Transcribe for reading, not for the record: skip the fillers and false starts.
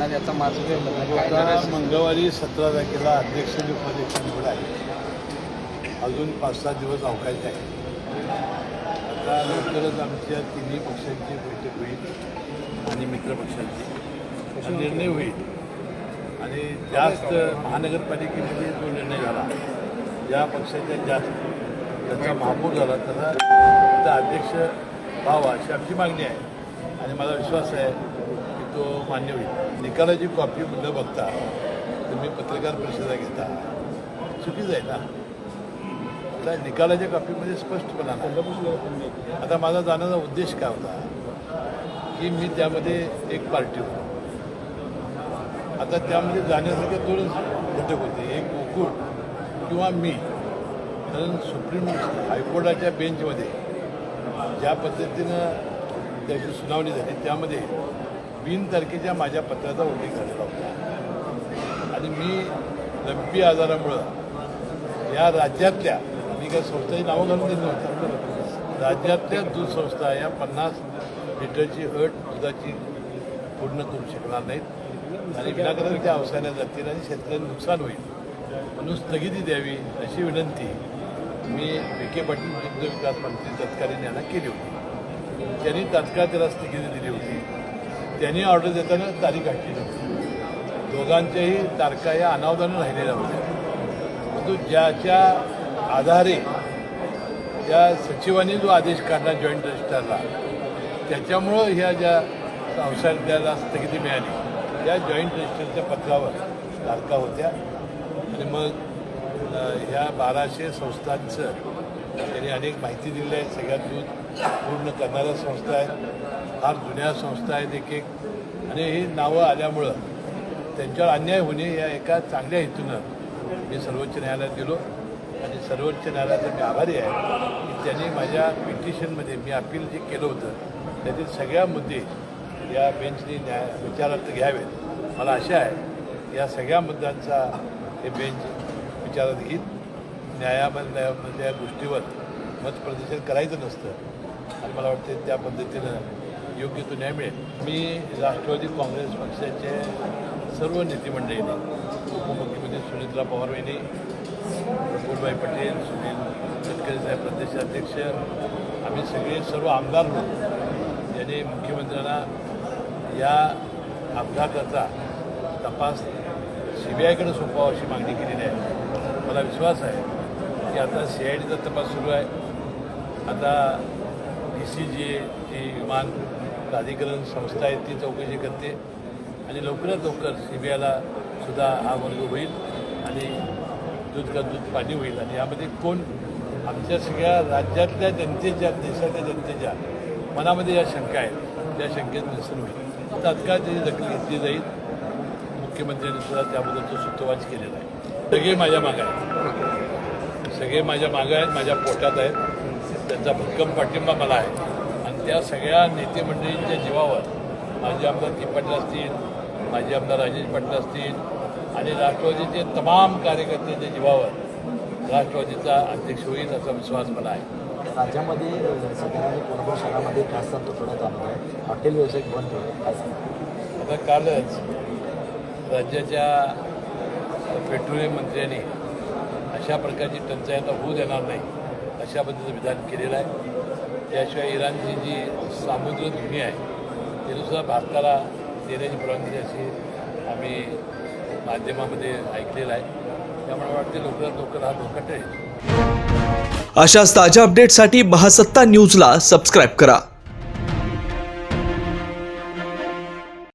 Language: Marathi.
करणार याचा माझं काही मत नाही. काय आता करायचं? मंगळवारी 17 तारखेला अध्यक्ष आणि उपाध्यक्ष निवड आहे. अजून 5-7 दिवस अवकाश आहे. आता लवकरच आमच्या तिन्ही पक्षांची बैठक होईल आणि मित्रपक्षांची आणि निर्णय होईल. आणि जास्त महानगरपालिकेमध्ये जो निर्णय झाला, ज्या पक्षाच्या जास्त त्याचा महापौर झाला त्याला त्या अध्यक्ष व्हावा अशी आमची मागणी आहे. आणि मला विश्वास आहे की तो मान्य होईल. निकालाची कॉपी न बघता तुम्ही पत्रकार परिषदा घेता, चुकीच आहे ना. आता निकालाच्या कॉपीमध्ये स्पष्टपणा नाही. आता माझा जाण्याचा उद्देश काय होता की मी त्यामध्ये एक पार्टी होतो. आता त्यामध्ये जाण्यासारखे दोनच घटक होते, एक गोकुळ किंवा मी. कारण सुप्रीम हायकोर्टाच्या बेंचमध्ये ज्या पद्धतीनं त्याची सुनावणी झाली त्यामध्ये 20 तारखेच्या माझ्या पत्राचा उल्लेख झालेला होता. आणि मी लंपी आजारामुळं या राज्यातल्या, मी काही संस्थेची नावं घालून दिली नव्हती, राज्यातल्या दूध संस्था या 50 लिटरची अट दुधाची पूर्ण करू शकणार नाहीत आणि विनाकारण त्या अवसायाला जातील आणि शेतकऱ्यांना नुकसान होईल. म्हणून स्थगिती द्यावी अशी विनंती मी विखे पाटील दुग्ध विकास मंत्री तत्कालीन यांना केली होती. त्यांनी तात्काळ त्याला स्थगिती दिली होती. त्यांनी ऑर्डर देताना तारीख आखली नव्हती. दोघांच्याही तारखा या अनावधानं राहिलेल्या होत्या. परंतु ज्याच्या आधारे त्या सचिवांनी जो आदेश काढला जॉईंट रजिस्ट्रारला, त्याच्यामुळं ह्या ज्या संस्थांना त्याला स्थगिती मिळाली, या जॉईंट रजिस्टरच्या पत्रावर तारखा होत्या. आणि मग ह्या 1200 संस्थांचं त्यांनी अनेक माहिती दिली आहे. सगळ्यात दूध पूर्ण करणाऱ्या संस्था आहेत, फार जुन्या संस्था आहेत एक एक. आणि ही नावं आल्यामुळं त्यांच्यावर अन्याय होणे या एका चांगल्या हेतूनं मी सर्वोच्च न्यायालयात गेलो. आणि सर्वोच्च न्यायालयाचा मी आभारी आहे की त्यांनी माझ्या पिटिशनमध्ये मी अपील जे केलं होतं त्यातील सगळ्या मुद्दे या बेंचने विचारार्थ घ्यावेत. मला आशा आहे या सगळ्या मुद्द्यांचा हे बेंच विचारात घेत. न्यायालयामध्ये या गोष्टीवर मतप्रदर्शन करायचं नसतं आणि मला वाटतं त्या पद्धतीनं योग्य तो न्याय मिळेल. मी राष्ट्रवादी काँग्रेस पक्षाचे सर्व नेतेमंडळींनी, उपमुख्यमंत्री सुनीत्रा पवार यांनी, प्रफुल्लभाई पटेल, सुनील तटकरे साहेब प्रदेशाध्यक्ष, आम्ही सगळे सर्व आमदार होतो यांनी मुख्यमंत्र्यांना या अपघाताचा तपास CBIकडे सोपवावा अशी मागणी केलेली आहे. मला विश्वास आहे की आता CIDचा तपास सुरू आहे. आता DCGA जी विमान प्राधिकरण संस्था आहे ती चौकशी करते आणि लवकरात लवकर CBIला सुद्धा हा वर्ग होईल आणि दूध का दूध पाणी होईल. आणि यामध्ये कोण आमच्या सगळ्या राज्यातल्या जनतेच्या, देशातल्या जनतेच्या मनामध्ये या शंका आहेत, त्या शंकेत निरसन होईल. तात्काळ त्याची दखल घेतली जाईल. मुख्यमंत्र्यांनी सुद्धा त्याबद्दलचं सूत्रवाच केलेलं आहे. सगळे माझ्या मागं आहेत, सगळे माझ्या मागं आहेत, माझ्या पोटात आहेत. त्यांचा भक्कम पाठिंबा मला आहे. आणि त्या सगळ्या नेतेमंडळींच्या जीवावर माझे आमदार ती पाटील असतील, माझे आमदार राजेश पाटील असतील आणि राष्ट्रवादीचे तमाम कार्यकर्त्यांच्या जीवावर राष्ट्रवादीचा अध्यक्ष होईल असा विश्वास मला आहे. राज्यामध्ये सगळ्यांनी कोल्हापूर शहरामध्ये जास्त तुटवडा चालू आहे. हॉटेल व्यावसायिक बंद होईल. आता कालच राज्याच्या पेट्रोलियम मंत्र्यांनी अशा प्रकारची टंचाई आता होऊ देणार नाही अशा पद्धतीचं विधान केलेलं आहे. त्याशिवाय इराणची जी सामुद्रधुनी आहे त्यानुसार भारताला देण्याची परवानगी अशी आम्ही माध्यमामध्ये ऐकलेलं आहे. त्यामुळे वाटते लवकरात लवकर हा धोका टळेल. अशाच ताज्या अपडेटसाठी महासत्ता न्यूजला सबस्क्राईब करा.